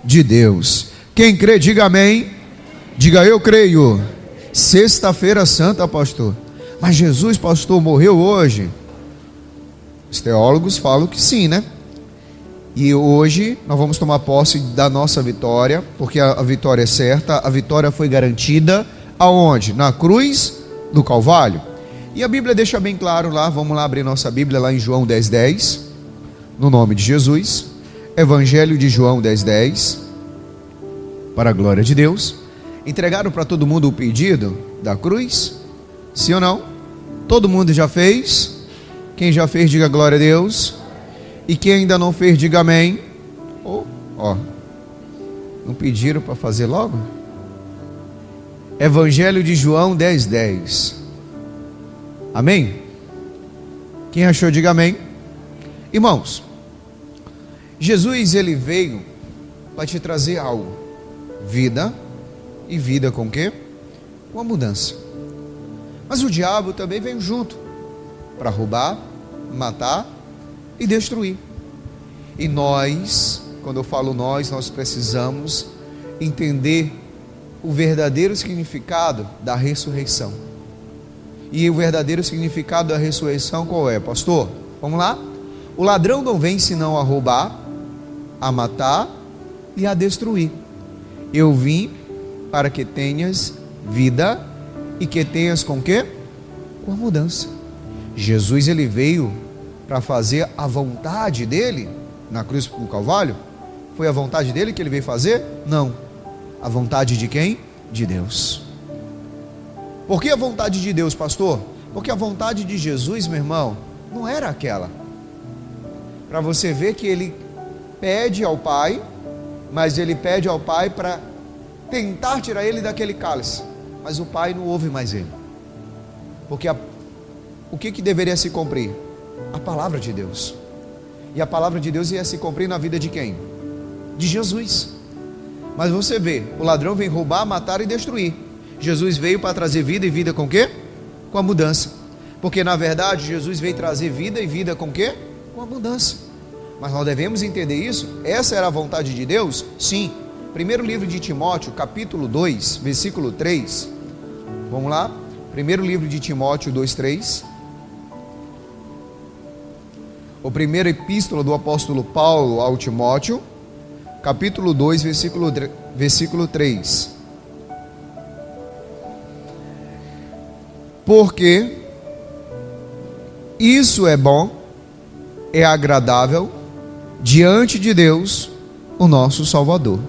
de Deus. Quem crê, diga amém. Diga eu creio. Sexta-feira Santa, pastor. Mas Jesus, pastor, morreu hoje? Os teólogos falam que sim, né? E hoje nós vamos tomar posse da nossa vitória, porque a vitória é certa, a vitória foi garantida aonde? Na cruz do Calvário. E a Bíblia deixa bem claro lá, vamos lá abrir nossa Bíblia lá em João 10:10, no nome de Jesus. Evangelho de João 10:10, para a glória de Deus. Entregaram para todo mundo o pedido da cruz? Sim ou não? Todo mundo já fez? Quem já fez, diga glória a Deus. E quem ainda não fez, diga amém. Não pediram para fazer logo? Evangelho de João 10:10. Amém? Quem achou, diga amém. Irmãos, Jesus, ele veio para te trazer algo: vida, e vida com o quê? Com a mudança. Mas o diabo também veio junto para roubar, matar e destruir. E nós, quando eu falo nós precisamos entender o verdadeiro significado da ressurreição. E o verdadeiro significado da ressurreição qual é, pastor? Vamos lá? O ladrão não vem senão a roubar, a matar e a destruir. Eu vim para que tenhas vida e que tenhas com quê? Com a mudança. Jesus, ele veio para fazer a vontade dele na cruz do Calvário. Foi a vontade dele que ele veio fazer? Não. A vontade de quem? De Deus. Por que a vontade de Deus, pastor? Porque a vontade de Jesus, meu irmão, não era aquela. Para você ver que ele pede ao Pai, mas ele pede ao Pai para tentar tirar ele daquele cálice, mas o Pai não ouve mais ele. Porque o que deveria se cumprir? A palavra de Deus. E a palavra de Deus ia se cumprir na vida de quem? De Jesus. Mas você vê, o ladrão vem roubar, matar e destruir. Jesus veio para trazer vida, e vida com o quê? Com a mudança. Porque na verdade Jesus veio trazer vida, e vida com o quê? Com a mudança. Mas nós devemos entender isso. Essa era a vontade de Deus? Sim. Primeiro livro de Timóteo, capítulo 2, versículo 3. Vamos lá? Primeiro livro de Timóteo 2:3. O primeiro epístola do apóstolo Paulo ao Timóteo, capítulo 2, versículo 3. Porque isso é bom, é agradável diante de Deus, o nosso Salvador,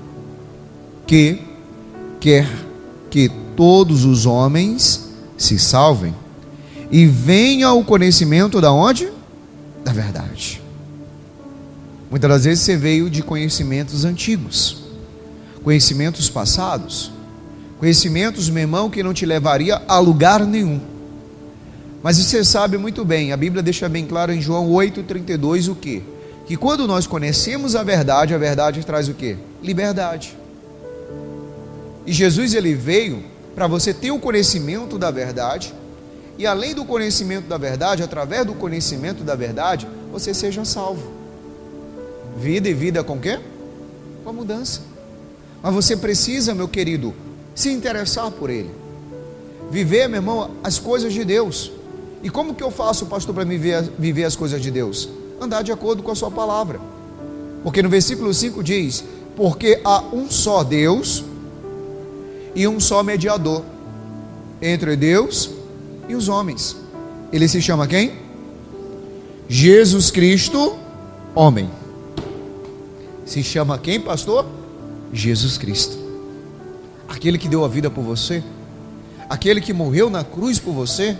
que quer que todos os homens se salvem e venham ao conhecimento da onde? Da verdade. Muitas das vezes você veio de conhecimentos antigos, conhecimentos passados, conhecimentos, meu irmão, que não te levaria a lugar nenhum. Mas você sabe muito bem, a Bíblia deixa bem claro em João 8:32 o quê? Que quando nós conhecemos a verdade traz o quê? Liberdade. E Jesus, ele veio para você ter o conhecimento da verdade, e além do conhecimento da verdade, através do conhecimento da verdade, você seja salvo. Vida, e vida com o quê? Com a mudança. Mas você precisa, meu querido, se interessar por ele, viver, meu irmão, as coisas de Deus. E como que eu faço, pastor, para viver as coisas de Deus? Andar de acordo com a sua palavra. Porque no versículo 5 diz: porque há um só Deus e um só mediador entre Deus e os homens. Ele se chama quem? Jesus Cristo, homem. Se chama quem, pastor? Jesus Cristo. Aquele que deu a vida por você, aquele que morreu na cruz por você,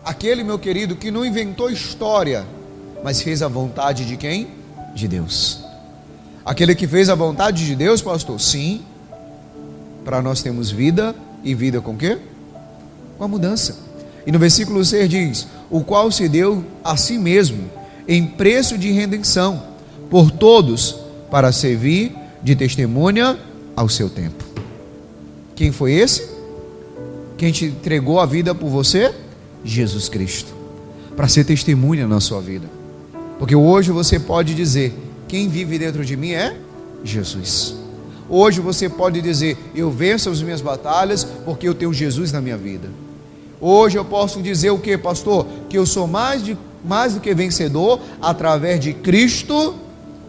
aquele, meu querido, que não inventou história, mas fez a vontade de quem? De Deus. Aquele que fez a vontade de Deus, pastor? Sim. Para nós temos vida, e vida com o quê? Com a mudança. E no versículo 6 diz: o qual se deu a si mesmo em preço de redenção por todos, para servir de testemunha ao seu tempo. Quem foi esse? Quem te entregou a vida por você? Jesus Cristo, para ser testemunha na sua vida. Porque hoje você pode dizer: quem vive dentro de mim é Jesus. Hoje você pode dizer: eu venço as minhas batalhas porque eu tenho Jesus na minha vida. Hoje eu posso dizer o que, pastor? Que eu sou mais do que vencedor através de Cristo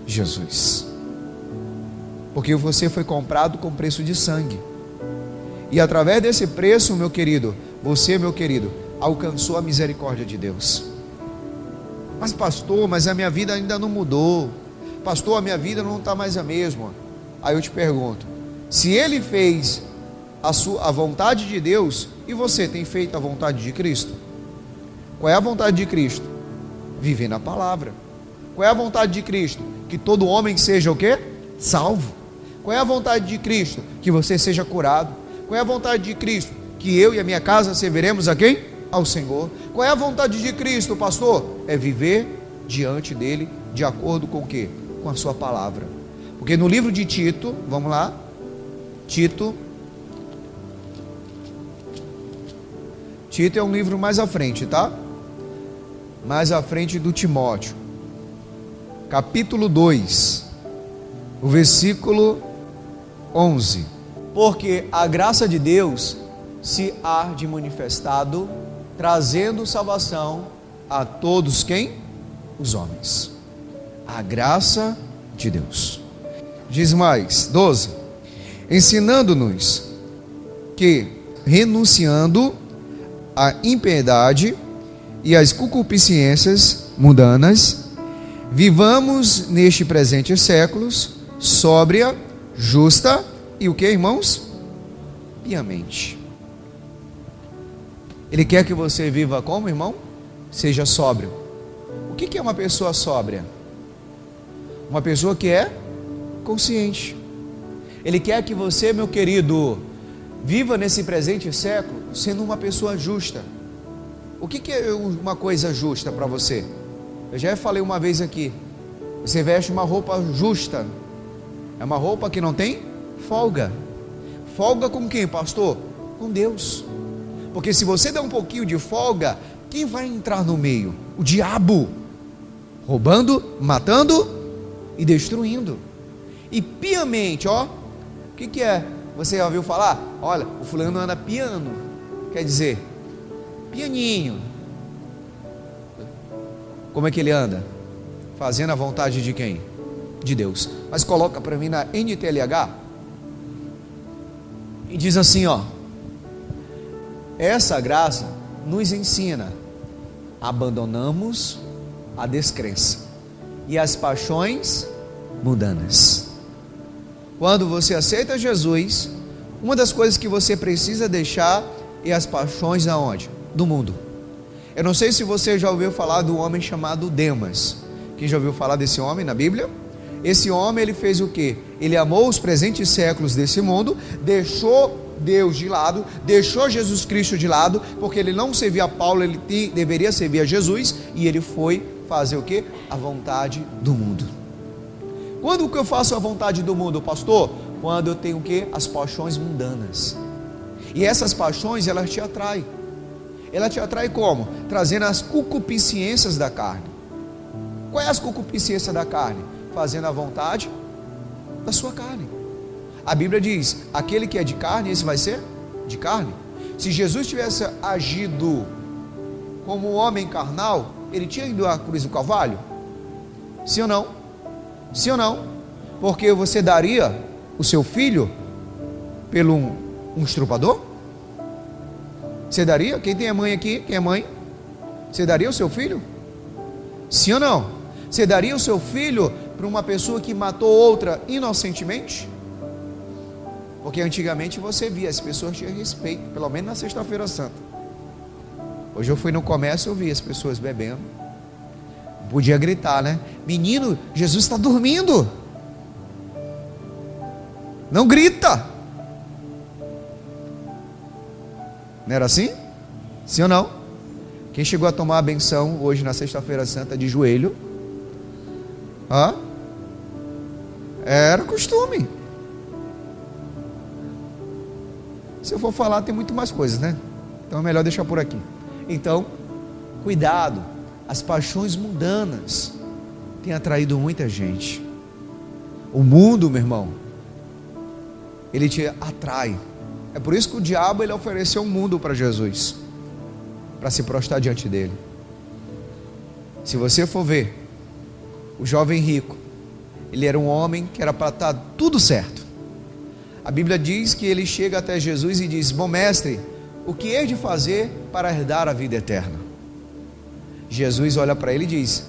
Jesus. Porque você foi comprado com preço de sangue. E através desse preço, meu querido, você, meu querido, alcançou a misericórdia de Deus. Mas pastor, mas a minha vida ainda não mudou. Pastor, a minha vida não está mais a mesma. Aí eu te pergunto, se ele fez a vontade de Deus, e você tem feito a vontade de Cristo? Qual é a vontade de Cristo? Viver na palavra. Qual é a vontade de Cristo? Que todo homem seja o quê? Salvo. Qual é a vontade de Cristo? Que você seja curado. Qual é a vontade de Cristo? Que eu e a minha casa serviremos a quem? Ao Senhor. Qual é a vontade de Cristo, pastor? É viver diante dele, de acordo com o quê? Com a sua palavra. Porque no livro de Tito, vamos lá, Tito é um livro mais à frente, tá? Mais à frente do Timóteo, capítulo 2, o versículo 11. Porque a graça de Deus se há de manifestado, trazendo salvação a todos quem? Os homens. A graça de Deus. Diz mais, 12. Ensinando-nos que, renunciando à impiedade e às concupiscências mundanas, vivamos neste presente séculos sóbria, justa e o que, irmãos? Piamente. Ele quer que você viva como, irmão? Seja sóbrio. O que é uma pessoa sóbria? Uma pessoa que é consciente. Ele quer que você, meu querido, viva nesse presente século sendo uma pessoa justa. O que é uma coisa justa para você? Eu já falei uma vez aqui. Você veste uma roupa justa. É uma roupa que não tem folga. Folga com quem, pastor? Com Deus. Porque se você der um pouquinho de folga, quem vai entrar no meio? O diabo. Roubando, matando e destruindo. E piamente, ó, o que é? Você já ouviu falar? Olha, o fulano anda piano. Quer dizer, pianinho. Como é que ele anda? Fazendo a vontade de quem? De Deus. Mas coloca para mim na NTLH e diz assim, ó: essa graça nos ensina: abandonamos a descrença e as paixões mundanas. Quando você aceita Jesus, uma das coisas que você precisa deixar é as paixões aonde? Do mundo. Eu não sei se você já ouviu falar do homem chamado Demas. Quem já ouviu falar desse homem na Bíblia? Esse homem, ele fez o quê? Ele amou os presentes séculos desse mundo, deixou Deus de lado, deixou Jesus Cristo de lado, porque ele não servia a Paulo, ele deveria servir a Jesus, e ele foi fazer o quê? A vontade do mundo. Quando que eu faço a vontade do mundo, pastor? Quando eu tenho o quê? As paixões mundanas. E essas paixões, elas te atraem. Ela te atrai como? Trazendo as concupiscências da carne. Qual é as concupiscências da carne? Fazendo a vontade da sua carne. A Bíblia diz: aquele que é de carne, esse vai ser de carne. Se Jesus tivesse agido como um homem carnal, ele tinha ido à cruz do Calvário? Sim ou não? Sim ou não? Porque você daria o seu filho pelo um estrupador? Você daria? Quem tem a mãe aqui? Quem é mãe? Você daria o seu filho? Sim ou não? Você daria o seu filho para uma pessoa que matou outra inocentemente? Porque antigamente você via, as pessoas tinham respeito, pelo menos na sexta-feira santa. Hoje eu fui no comércio e eu vi as pessoas bebendo. Podia gritar, né? Menino, Jesus está dormindo. Não grita. Não era assim? Sim ou não? Quem chegou a tomar a benção hoje na sexta-feira santa de joelho? Era costume. Se eu for falar, tem muito mais coisas, né? Então é melhor deixar por aqui. Então, cuidado. As paixões mundanas têm atraído muita gente. O mundo, meu irmão, ele te atrai. É por isso que o diabo ele ofereceu um mundo para Jesus, para se prostrar diante dele. Se você for ver, o jovem rico, ele era um homem que era para estar tudo certo. A Bíblia diz que ele chega até Jesus e diz: bom mestre, o que hei de fazer para herdar a vida eterna? Jesus olha para ele e diz: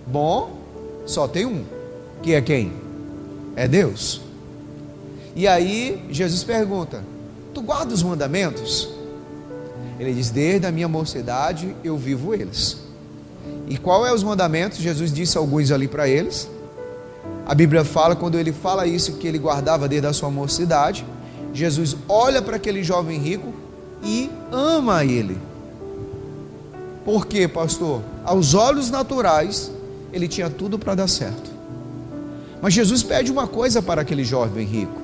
bom, só tem um, que é quem? É Deus. E aí Jesus pergunta: tu guarda os mandamentos? Ele diz: desde a minha mocidade eu vivo eles. E qual é os mandamentos? Jesus disse alguns ali para eles. A Bíblia fala, quando ele fala isso, que ele guardava desde a sua mocidade. Jesus olha para aquele jovem rico e ama ele. Por quê, pastor? Aos olhos naturais, ele tinha tudo para dar certo. Mas Jesus pede uma coisa para aquele jovem rico: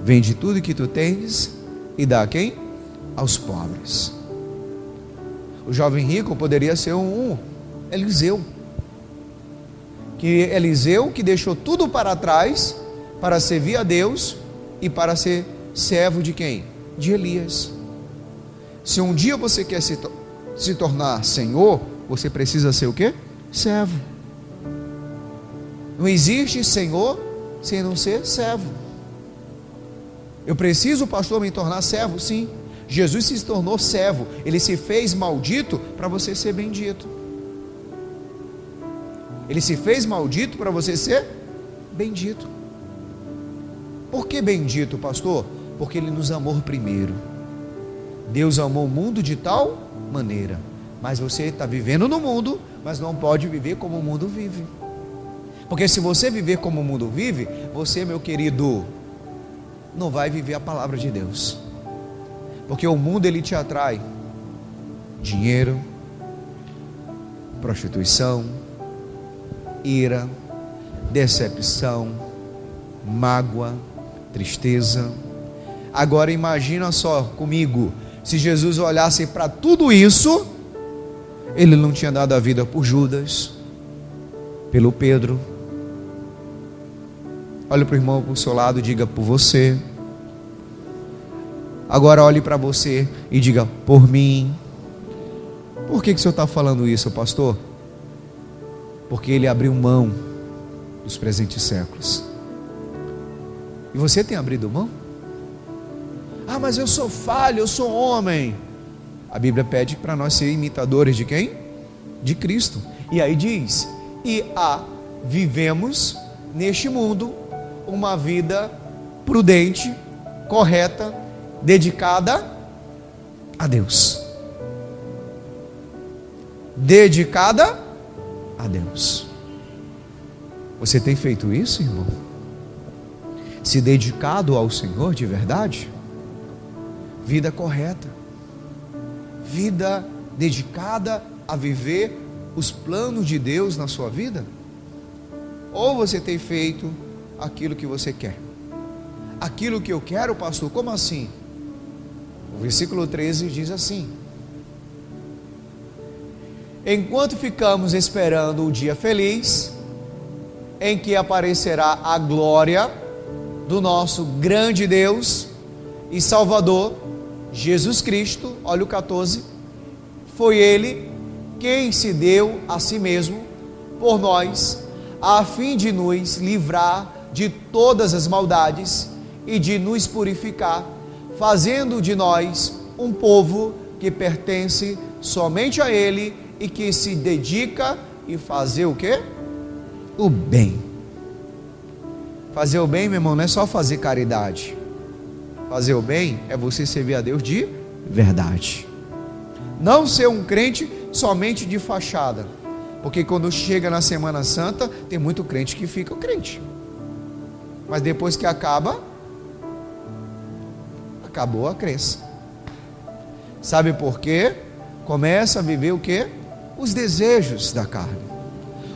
vende tudo que tu tens e dá a quem? Aos pobres. O jovem rico poderia ser um Eliseu. Eliseu que deixou tudo para trás para servir a Deus e para ser servo de quem? De Elias. Se um dia você quer se tornar senhor, você precisa ser o quê? Servo. Não existe senhor sem não ser servo. Eu preciso, pastor, me tornar servo? Sim. Jesus se tornou servo. Ele se fez maldito para você ser bendito. Ele se fez maldito para você ser bendito. Por que bendito, pastor? Porque ele nos amou primeiro. Deus amou o mundo de tal maneira. Mas você está vivendo no mundo, mas não pode viver como o mundo vive. Porque se você viver como o mundo vive, você, meu querido, não vai viver a palavra de Deus. Porque o mundo ele te atrai dinheiro, prostituição, ira, decepção, mágoa, tristeza. Agora imagina só comigo, se Jesus olhasse para tudo isso, ele não tinha dado a vida por Judas, pelo Pedro. Olhe para o irmão ao seu lado e diga: por você. Agora olhe para você e diga: por mim. Por que o senhor está falando isso, pastor? Porque ele abriu mão dos presentes séculos. E você tem abrido mão? Ah, mas eu sou falho, eu sou homem. A Bíblia pede para nós ser imitadores de quem? De Cristo. E aí diz: vivemos neste mundo uma vida prudente, correta, dedicada a Deus. Dedicada a Deus. Você tem feito isso, irmão? Se dedicado ao Senhor de verdade? Vida correta, vida dedicada a viver os planos de Deus na sua vida? Ou você tem feito aquilo que você quer? Aquilo que eu quero, pastor, como assim? O versículo 13 diz assim: enquanto ficamos esperando o dia feliz, em que aparecerá a glória do nosso grande Deus e Salvador, Jesus Cristo. Olha o 14, foi Ele quem se deu a si mesmo por nós, a fim de nos livrar de todas as maldades e de nos purificar, fazendo de nós um povo que pertence somente a Ele e que se dedica e fazer o quê? O bem. Fazer o bem, meu irmão, não é só fazer caridade. Fazer o bem é você servir a Deus de verdade. Não ser um crente somente de fachada. Porque quando chega na Semana Santa, tem muito crente que fica crente. Mas depois que acabou a crença. Sabe por quê? Começa a viver o quê? Os desejos da carne.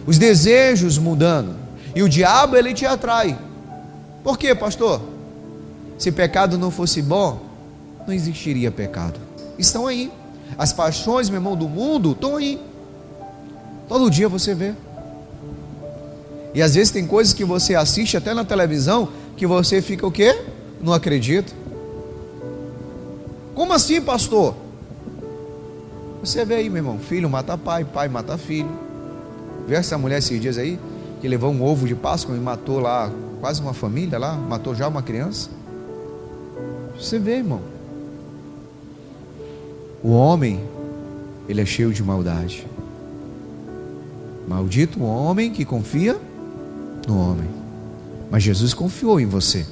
Os desejos mudando. E o diabo, ele te atrai. Por quê, pastor? Se pecado não fosse bom, não existiria pecado. Estão aí. As paixões, meu irmão, do mundo estão aí. Todo dia você vê. E às vezes tem coisas que você assiste até na televisão que você fica o quê? Não acredito. Como assim, pastor? Você vê aí, meu irmão, filho mata pai, pai mata filho. Vê essa mulher esses dias aí, que levou um ovo de Páscoa e matou lá quase uma família lá, matou já uma criança. Você vê, irmão. O homem, ele é cheio de maldade. Maldito o homem que confia no homem. Mas Jesus confiou em você,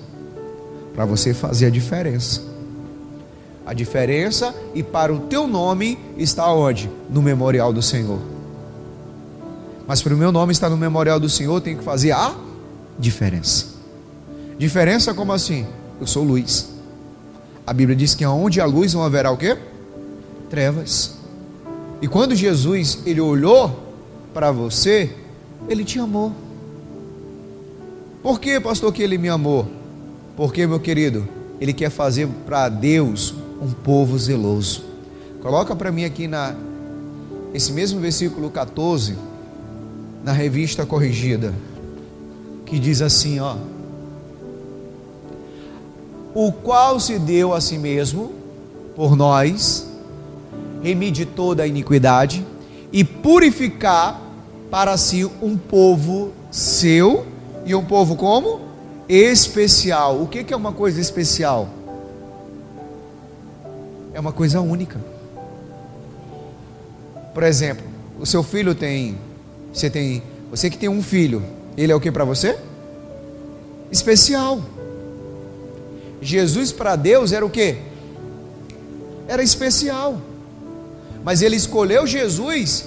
para você fazer a diferença. A diferença, e para o teu nome está onde? No memorial do Senhor. Mas para o meu nome estar no memorial do Senhor, eu tenho que fazer a diferença. Diferença como assim? Eu sou luz. A Bíblia diz que onde há luz não haverá o quê? Trevas. E quando Jesus, ele olhou para você, ele te amou. Por que, pastor, que ele me amou? Porque, meu querido, ele quer fazer para Deus um povo zeloso. Coloca para mim aqui esse mesmo versículo 14, na Revista Corrigida, que diz assim, ó: o qual se deu a si mesmo por nós, remide toda a iniquidade, e purificar para si um povo seu, e um povo como? Especial. O que é uma coisa especial? É uma coisa única. Por exemplo, o seu filho você que tem um filho, ele é o que para você? Especial. Jesus para Deus era o que? Era especial. Mas ele escolheu Jesus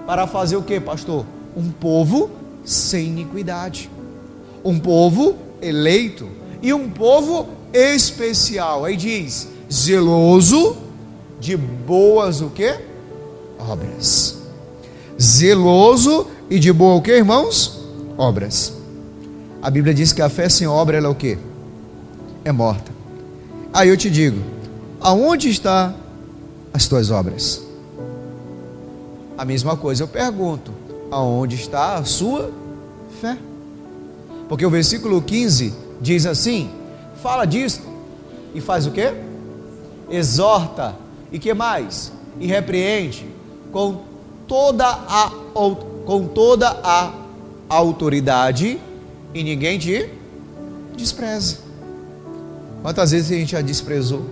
para fazer o que, pastor? Um povo sem iniquidade, um povo eleito e um povo especial. Aí diz: zeloso de boas o que? Obras. Zeloso e de boa o que, irmãos? Obras. A Bíblia diz que a fé sem obra ela é o que? É morta. Aí eu te digo, aonde está as tuas obras? A mesma coisa eu pergunto, aonde está a sua fé? Porque o versículo 15 diz assim: fala disso e faz o quê? Exorta, e que mais? E repreende com toda a autoridade, e ninguém te despreza. Quantas vezes a gente já desprezou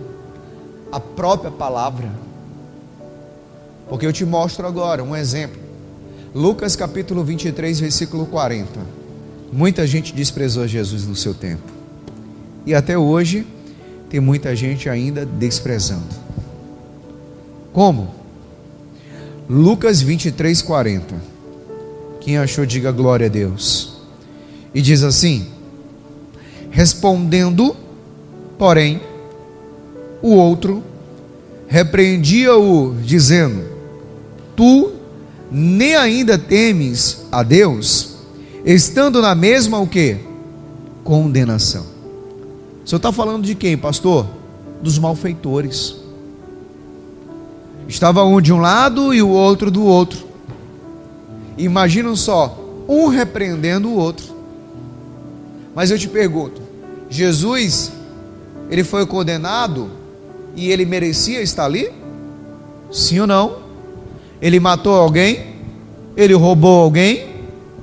a própria palavra? Porque eu te mostro agora um exemplo. Lucas capítulo 23, versículo 40. Muita gente desprezou Jesus no seu tempo, e até hoje tem muita gente ainda desprezando. Como? Lucas 23, 40. Quem achou, diga glória a Deus. E diz assim: respondendo, porém, o outro repreendia-o, dizendo: tu nem ainda temes a Deus, estando na mesma o que? Condenação. O senhor está falando de quem, pastor? Dos malfeitores. Estava um de um lado e o outro do outro. Imaginam só, um repreendendo o outro. Mas eu te pergunto, Jesus, ele foi condenado e ele merecia estar ali? Sim ou não? Ele matou alguém? Ele roubou alguém?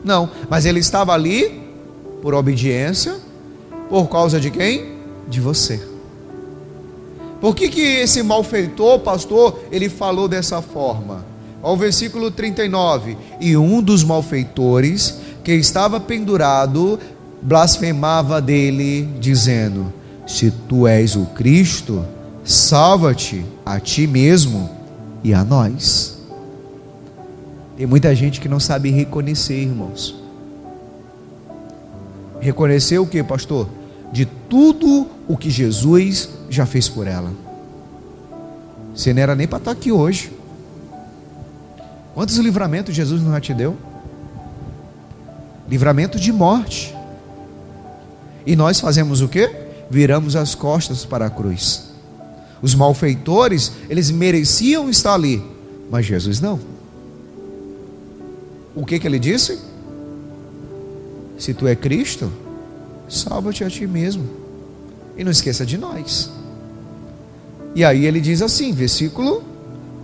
Não, mas ele estava ali por obediência. Por causa de quem? De você. Por que esse malfeitor, pastor, ele falou dessa forma? Ao versículo 39: e um dos malfeitores que estava pendurado blasfemava dele, dizendo: se tu és o Cristo, salva-te a ti mesmo e a nós. Tem muita gente que não sabe reconhecer, irmãos. Reconhecer o que, pastor? De tudo o que Jesus já fez por ela. Você não era nem para estar aqui hoje. Quantos livramentos Jesus não já te deu? Livramento de morte. E nós fazemos o quê? Viramos as costas para a cruz. Os malfeitores, eles mereciam estar ali, mas Jesus não. O que ele disse? se tu é Cristo, salva-te a ti mesmo. E não esqueça de nós. E aí ele diz assim, versículo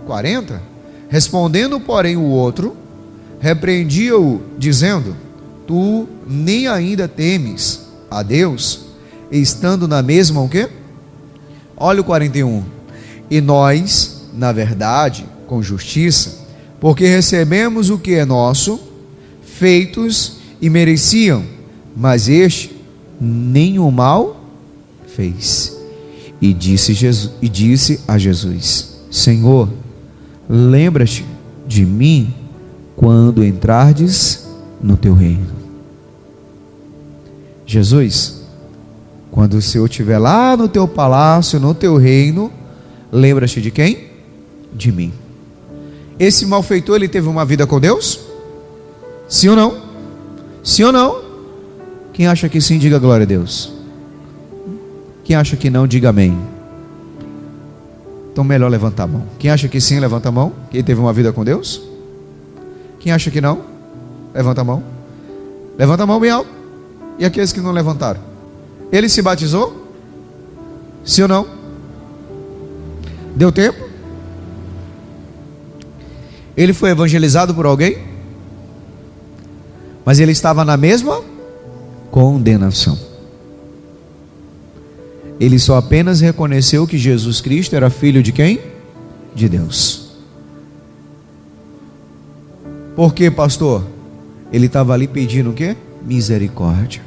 40. Respondendo, porém, o outro, repreendia-o, dizendo: tu nem ainda temes a Deus, estando na mesma o quê? Olha o 41. E nós, na verdade, com justiça, porque recebemos o que é nosso, feitos e mereciam, mas este nenhum mal fez. E disse a Jesus: Senhor, lembra-te de mim quando entrardes no teu reino. Jesus, quando o Senhor estiver lá no teu palácio, no teu reino, lembra-te de quem? De mim. Esse malfeitor, ele teve uma vida com Deus? Sim ou não? Sim ou não? Quem acha que sim, diga glória a Deus. Quem acha que não, diga amém. Então melhor levantar a mão. Quem acha que sim, levanta a mão. Quem teve uma vida com Deus? Quem acha que não, levanta a mão. Levanta a mão bem alto. E aqueles que não levantaram? Ele se batizou? Sim ou não? Deu tempo? Ele foi evangelizado por alguém? Mas ele estava na mesma condenação. Ele só apenas reconheceu que Jesus Cristo era filho de quem? De Deus. Por quê, pastor? Ele estava ali pedindo o quê? Misericórdia.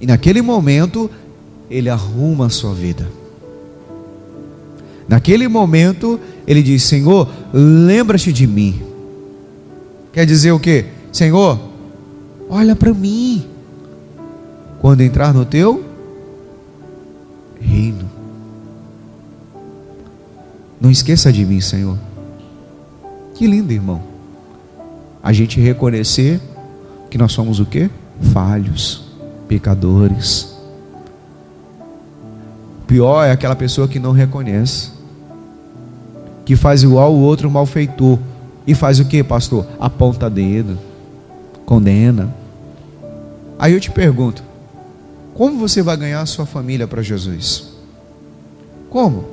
E naquele momento, ele arruma a sua vida. Naquele momento, ele diz: Senhor, lembra-te de mim. Quer dizer o quê? Senhor, olha para mim quando entrar no teu reino. Não esqueça de mim, Senhor. Que lindo, irmão. A gente reconhecer que nós somos o quê? Falhos, pecadores. Pior é aquela pessoa que não reconhece, que faz igual o outro malfeitor. E faz o que, pastor? Aponta dedo, condena. Aí eu te pergunto: como você vai ganhar a sua família para Jesus? Como?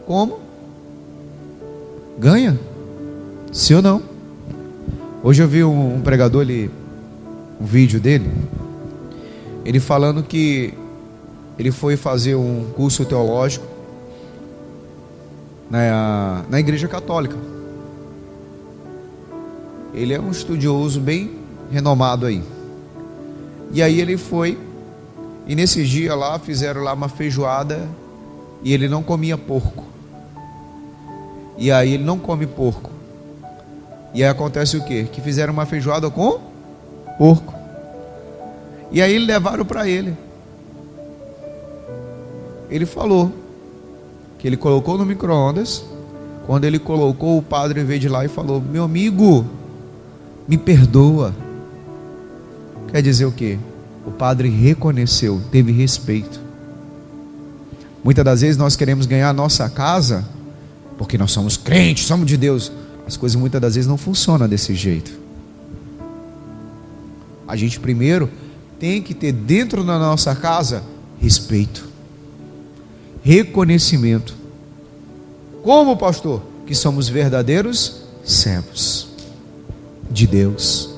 Como? Ganha? Sim ou não? Hoje eu vi um pregador, um vídeo dele, ele falando que ele foi fazer um curso teológico na igreja católica. Ele é um estudioso bem renomado aí. E aí ele foi, e nesse dia lá, fizeram lá uma feijoada, e ele não comia porco. E aí ele não come porco. E aí acontece o quê? Que fizeram uma feijoada com porco. E aí levaram para ele. Ele falou que ele colocou no micro-ondas. Quando ele colocou, o padre veio de lá e falou: meu amigo, me perdoa. Quer dizer o quê? O padre reconheceu, teve respeito. Muitas das vezes nós queremos ganhar a nossa casa porque nós somos crentes, somos de Deus. As coisas muitas das vezes não funcionam desse jeito. A gente primeiro tem que ter dentro da nossa casa respeito, reconhecimento. Como, pastor? Que somos verdadeiros servos de Deus.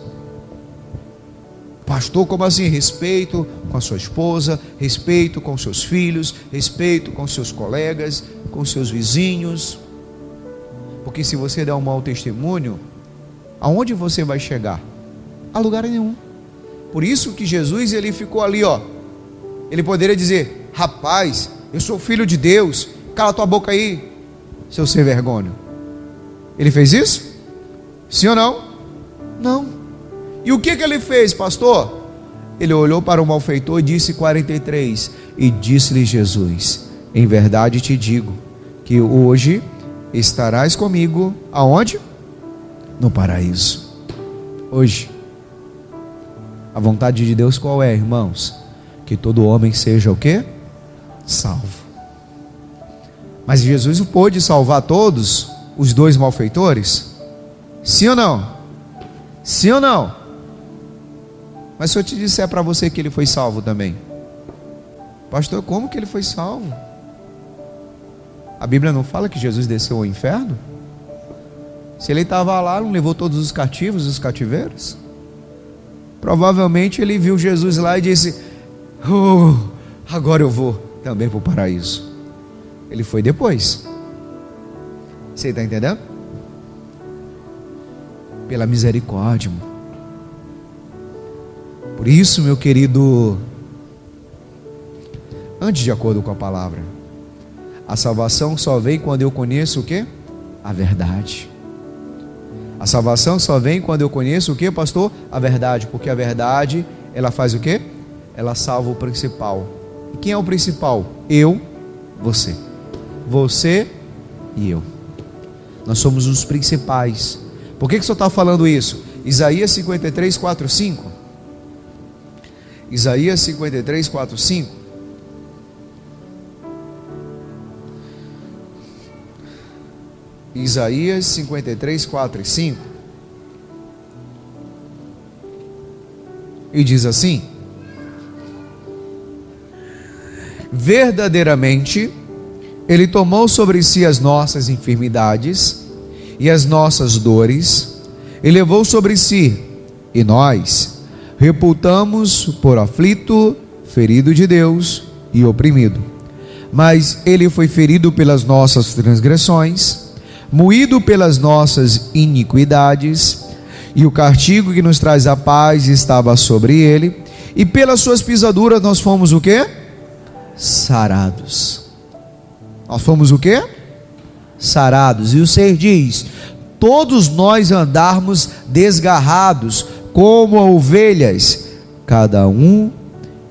Pastor, como assim? Respeito com a sua esposa, respeito com seus filhos, respeito com seus colegas, com seus vizinhos. Porque se você der um mau testemunho, aonde você vai chegar? A lugar nenhum. Por isso que Jesus, ele ficou ali, ó. Ele poderia dizer: rapaz, eu sou filho de Deus, cala tua boca aí, seu sem vergonha. Ele fez isso? Sim ou não? Não. E o que ele fez, pastor? Ele olhou para o malfeitor e disse, 43, e disse-lhe Jesus: em verdade te digo, que hoje estarás comigo, aonde? No paraíso. Hoje. A vontade de Deus qual é, irmãos? Que todo homem seja o quê? Salvo. Mas Jesus pôde salvar todos os dois malfeitores? Sim ou não? Sim ou não? Mas se eu te disser para você que ele foi salvo também, pastor, como que ele foi salvo? A Bíblia não fala que Jesus desceu ao inferno? Se ele estava lá, não levou todos os cativos, os cativeiros? Provavelmente ele viu Jesus lá e disse: agora eu vou também para o paraíso. Ele foi depois. Você está entendendo? Pela misericórdia, irmão. Por isso, meu querido, ande de acordo com a palavra. A salvação só vem quando eu conheço o quê? A verdade. A salvação só vem quando eu conheço o quê, pastor? A verdade. Porque a verdade, ela faz o quê? Ela salva o principal. E quem é o principal? Eu, você. Você e eu. Nós somos os principais. Por que o senhor está falando isso? Isaías 53, 4, 5. Isaías 53, 4, 5. Isaías 53, 4 e 5. E diz assim: verdadeiramente Ele tomou sobre si as nossas enfermidades e as nossas dores, e levou sobre si, e nós reputamos por aflito, ferido de Deus e oprimido. Mas Ele foi ferido pelas nossas transgressões, moído pelas nossas iniquidades, e o castigo que nos traz a paz estava sobre Ele, e pelas suas pisaduras nós fomos o quê? Sarados. Nós fomos o quê? Sarados. E o Senhor diz: todos nós andarmos desgarrados como ovelhas, cada um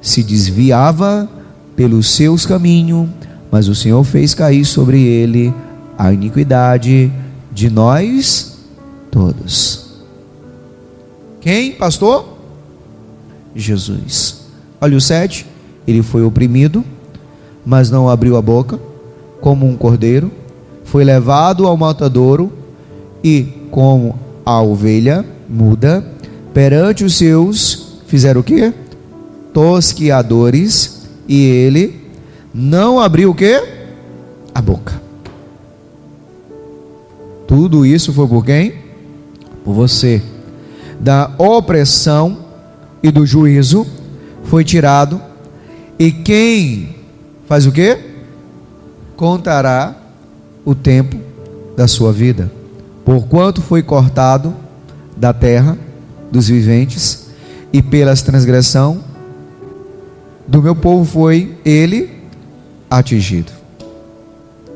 se desviava pelos seus caminhos, mas o Senhor fez cair sobre ele a iniquidade de nós todos. Quem, pastor? Jesus. Olha o 7. Ele foi oprimido, mas não abriu a boca, como um cordeiro, foi levado ao matadouro, e como a ovelha muda, perante os seus, fizeram o quê? Tosquiadores, e ele não abriu o quê? A boca. Tudo isso foi por quem? Por você. Da opressão e do juízo foi tirado, e quem faz o quê? Contará o tempo da sua vida, porquanto foi cortado da terra dos viventes, e pelas transgressão do meu povo foi ele atingido.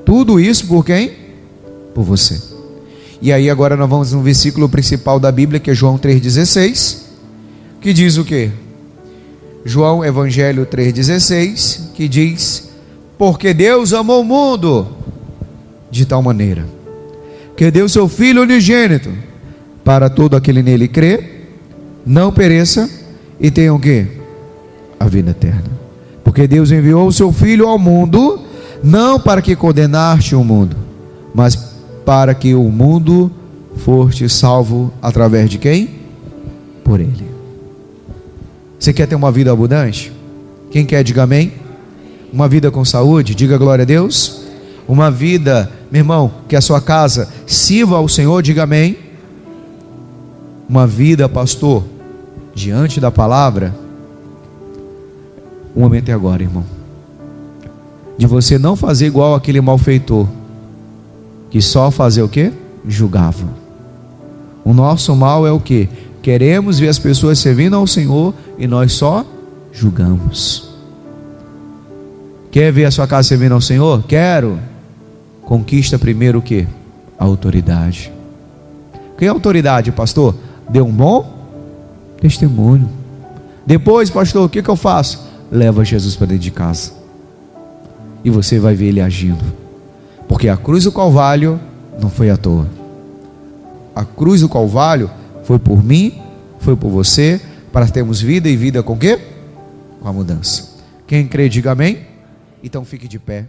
Tudo isso por quem? Por você. E aí agora nós vamos no versículo principal da Bíblia, que é João 3,16, que diz o quê? João, Evangelho 3,16, que diz: porque Deus amou o mundo de tal maneira que deu seu Filho unigênito, para todo aquele nele crê, não pereça, e tenha o quê? A vida eterna. Porque Deus enviou o seu Filho ao mundo, não para que condenaste o mundo, mas para que o mundo foste salvo através de quem? Por ele. Você quer ter uma vida abundante? Quem quer, diga amém. Uma vida com saúde, diga glória a Deus. Uma vida, meu irmão, que a sua casa sirva ao Senhor, diga amém. Uma vida, pastor, diante da palavra. O momento é agora, irmão, de você não fazer igual aquele malfeitor, que só fazia o quê? Julgava. O nosso mal é o quê? Queremos ver as pessoas servindo ao Senhor e nós só julgamos. Quer ver a sua casa servindo ao Senhor? Quero. Conquista primeiro o quê? A autoridade. Que autoridade, pastor? Dê um bom testemunho. Depois, pastor, o que eu faço? Leva Jesus para dentro de casa, e você vai ver ele agindo. Porque a cruz do Calvário não foi à toa. A cruz do Calvário foi por mim, foi por você, para termos vida, e vida com o quê? Com a mudança. Quem crê, diga amém. Então fique de pé.